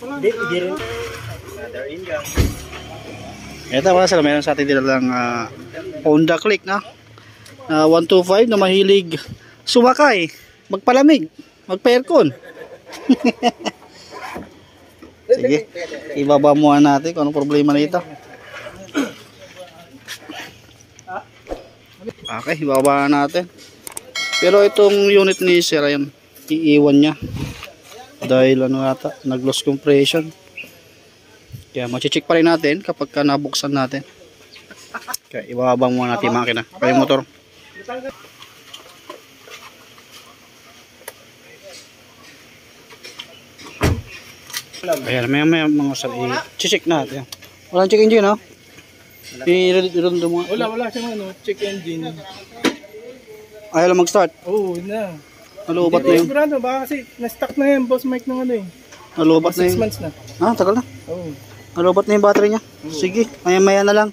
Hindi rin. Ito mga sir, meron sa atin dito lang Honda Click na 125 na mahilig sumakay, magpalamig, magpa-aircon. Sige, ibaba muna natin kung anong problema nito. Okay, ibaba natin. Pero itong unit ni sir, ayan, iiwan niya dahil ano ata, nag-loss compression. Kaya mag-check pa rin natin kapag ka nabuksan natin. Kaya ibabang muna natin yung makina. Kaya yung motor. Ayan, may mga sir, i-check natin. Walang check engine, no? I-rondo mo. Wala siya ano, check engine. Ayaw lang mag-start. Oo, na. Nalubat na yun. Sigurado, baka kasi na-stuck na yan, boss Mike ng ano eh. Nalubat na yun. 6 months na. Ah, tagal na. Oo. Nalubat na yung battery niya. Sige, maya na lang.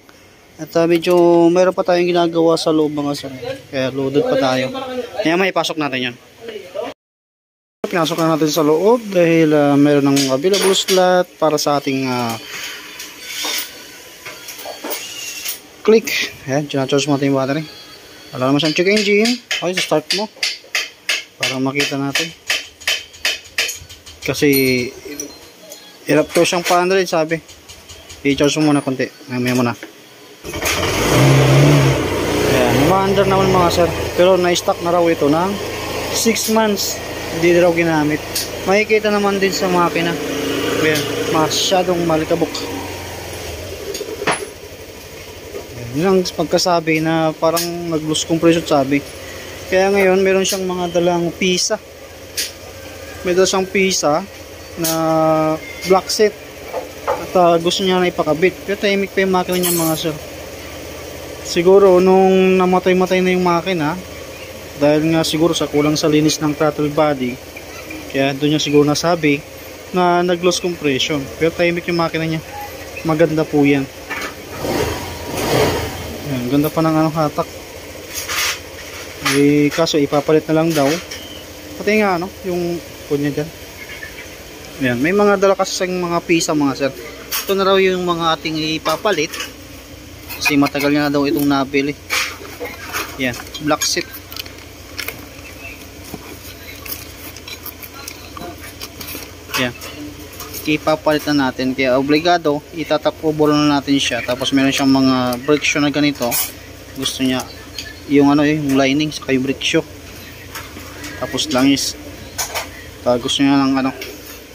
At medyo meron pa tayong ginagawa sa loob mga sir. Kaya loaded pa tayo. Kaya may pasok natin yan. Pinasok na natin sa loob dahil meron ng available slot para sa ating click. Ayan, charge mo natin yung battery. Wala naman siyang check engine. Okay, start mo. Para makita natin. Kasi hirap to siyang pa-100 sabi. I-charge mo muna konti. Mamaya muna. Ayan, ma-under naman mga sir. Pero na-stock na raw ito ng 6 months. Hindi raw ginamit. Makikita naman din sa makina. Ayan, masyadong malikabok. Ayan, yun ang pagkasabi na parang nag-loss compression sabi. Kaya ngayon meron siyang mga dalang pisa. May dalang siyang pisa na black set. At gusto niya na ipakabit. Pero tahimik pa yung makina niya mga sir. Siguro nung namatay-matay na yung makina, dahil nga siguro sa kulang sa linis ng throttle body, kaya doon niya siguro nasabi na nag-loss compression. Pero tahimik yung makina niya. Maganda po yan. Ayan, ganda pa ng anong hatak. Eh, kaso ipapalit na lang daw. Pati nga ano, yung punya dyan. Ayan, may mga dala kasi mga pisa mga sir. Ito na raw yung mga ating ipapalit. Kasi matagal na daw itong nabili. Ayan, black set. Ayan, ipapalit na natin. Kaya obligado, itatap over na natin siya. Tapos meron siyang mga brake shoe na ganito. Gusto niya yung ano yung lining saka yung brake shoe. Tapos langis. Gusto niya ng ano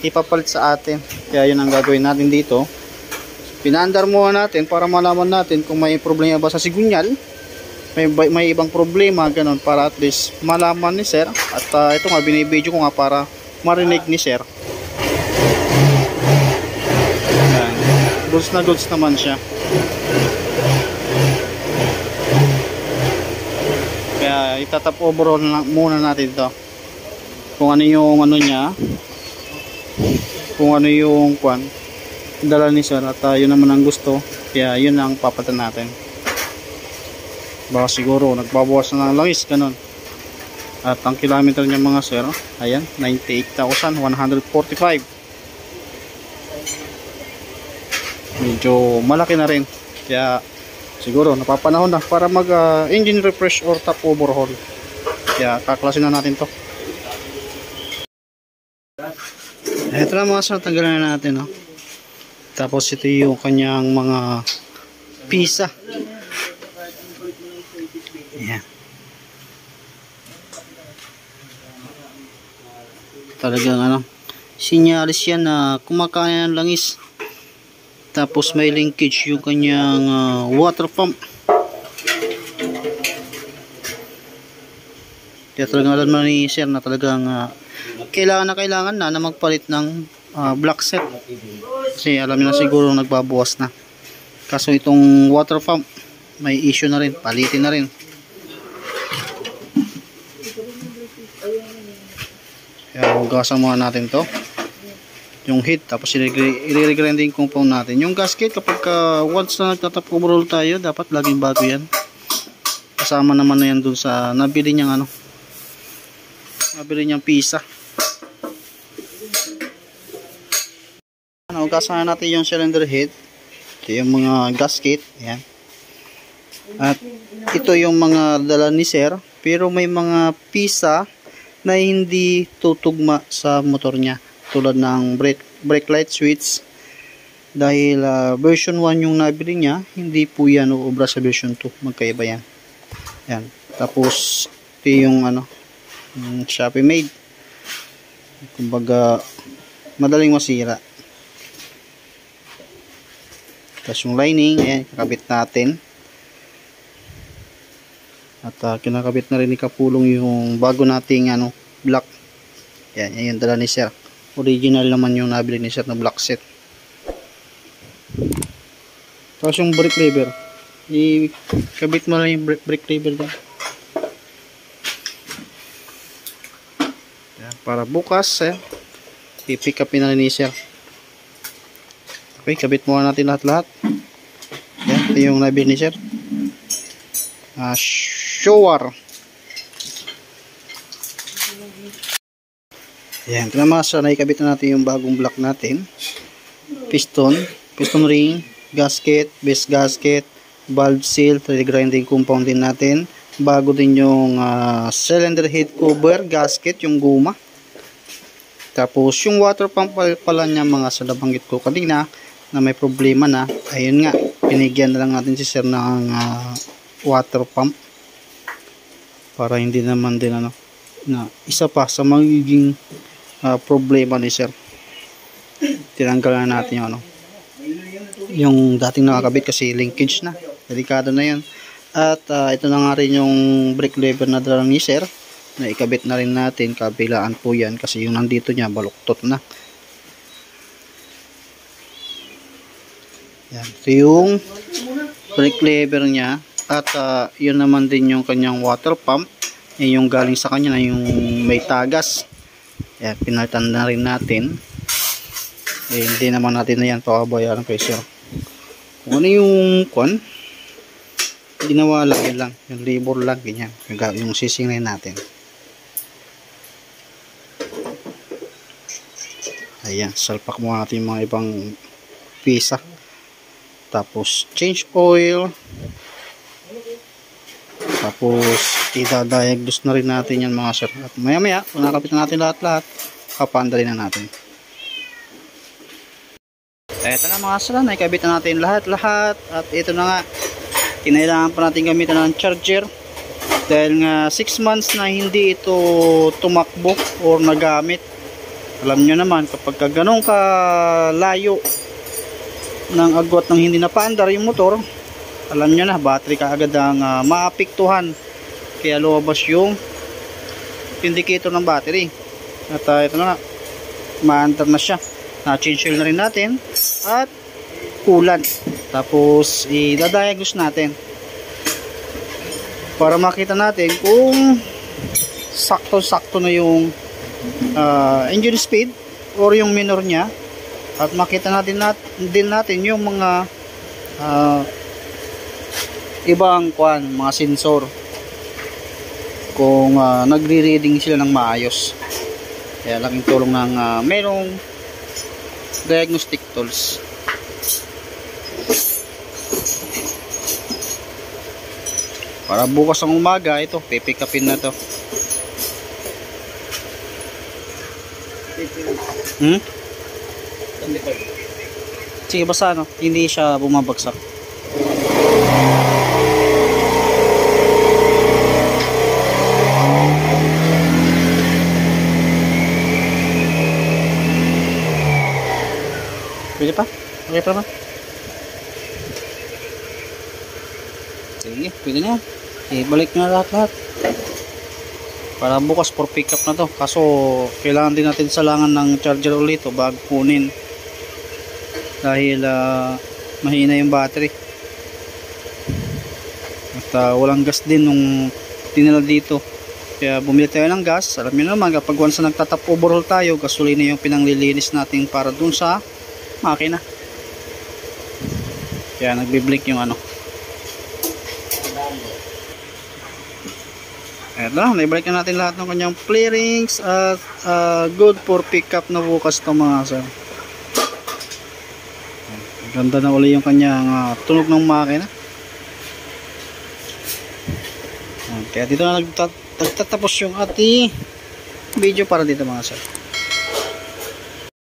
ipapalit sa atin. Kaya yun ang gagawin natin dito. Pinaandar muna natin para malaman natin kung may problema ba sa sigunyal, may ibang problema ganun, para at least malaman ni sir. At ito nga binibidyo ko nga para marinig ni sir. Ayan. Goods na goods naman siya. Kaya itatap overall muna natin ito kung ano yung ano niya, kung ano yung kwan dala ni sir, at yun naman ang gusto. Kaya yun ang papatan natin. Baka siguro nagbabawas na ng langis ganun. At ang kilometer niya mga sir, ayan, 98,145. Medyo malaki na rin. Kaya siguro napapanahon na para mag engine refresh or top overhaul. Kaya kaklasin na natin to. Ito na mga sir, tanggalan na natin, no? Tapos ito yung kanyang mga pisa. Ayan. Talagang ano, sinyalis yan na kumakain ng langis. Tapos may linkage yung kanyang water pump. Kaya talagang alam na ni sir na talagang kailangan na magpalit ng black set. Kasi alam niyo na siguro nagbabawas na. Kaso itong water pump may issue na rin, palitin na rin. Kaya hugasan muna natin to, yung heat, tapos i-regrinding compound natin. Yung gasket kapag once na nagtatap overall tayo, dapat laging bago yan. Kasama naman na yan dun sa nabili niyang pisa. Hugasan na natin yung cylinder head. Ito yung mga gasket. Ayan. At ito yung mga dala ni sir. Pero may mga pisa na hindi tutugma sa motor niya. Tulad ng brake light switch. Dahil version 1 yung nabili niya, hindi po yan uubra sa version 2. Magkaiba yan. Ayan. Tapos, ito yung Shopee made. Kumbaga, madaling masira. Tapos yung lining, ayan, kakabit natin. At kinakabit na rin ni Kapulong yung bago nating black. Ayan, yan yung dala ni sir. Original naman yung nabili ni sir na black set. Tapos yung brake lever, ikabit mo lang yung brake lever dyan. Para bukas, i-pick upin na rin ni sir. Okay, kabit muna natin lahat-lahat. Yan, ito yung nabili ni sir. Shower. Yan, kinamasa na ikabit na natin yung bagong block natin. Piston ring, gasket, base gasket, valve seal, 3D grinding compound din natin. Bago din yung cylinder head cover, gasket, yung guma. Tapos yung water pump pala niya mga sa nabanggit ko kanina na may problema na. Ayun nga, pinigyan na lang natin si sir ng water pump. Para hindi naman din na isa pa sa magiging problema ni sir. Tinanggal na natin yung dating nakakabit kasi linkage na. Delikado na yan. At ito na nga rin yung brake lever na dala ni sir. Na ikabit na rin natin, kabilaan po yan kasi yung nandito niya baluktot na. Yan, ito yung brake lever niya at yun naman din yung kanyang water pump. Yan yung galing sa kanya na yung may tagas. Yan, pinalitan na rin natin. Hindi naman natin na yan pakabayaran kay sir. Kung ano yung ginawa lang, yun lang, yung labor lang, ganyan, yung sisingin natin. Ayan, salpak mo natin yung mga ibang pisa. Tapos, change oil. Tapos, idadiagnose na rin natin yan mga sir. At maya maya, kung nakapit na natin lahat-lahat, kapandali na natin. Ito na mga sir, naikabit na natin lahat-lahat. At ito na nga, kinailangan pa natin gamitan ng charger. Dahil nga 6 months na hindi ito tumakbo or nagamit. Alam nyo naman, kapag ganun ka layo ng agwat ng hindi napaandar yung motor, alam nyo na, battery ka agad ang maapektuhan. Kaya lumabas yung indicator ng battery. At ito na nga, maandar na siya. Na-change oil na rin natin. At coolant. Tapos, i-diagnose natin. Para makita natin kung sakto-sakto na yung engine speed or yung minor nya, at makita natin din natin yung mga ibang mga sensor kung nagre-reading sila ng maayos. Kaya laking tulong ng merong diagnostic tools. Para bukas ng umaga ito, pipick upin na to. Sige, basta hindi siya bumabagsak. Pwede pa? Okay pa ba? Sige, pwede na yan. Balik na lahat-lahat. Para bukas for pick up na to. Kaso kailangan din natin salangan ng charger ulit bago kunin. Dahil mahina yung battery. At walang gas din nung tinala dito. Kaya bumili tayo ng gas. Alam niyo naman, kapag once na nagtatap overhaul tayo, gasolina yung pinanglilinis natin para dun sa makina. Kaya nagbi-blink yung Eto, naibalik na natin lahat ng kanyang clearings at good for pick up na bukas to mga sir. Ganda na uli yung kanyang tunog ng makina. Kaya dito na nagtatapos yung ating video para dito mga sir.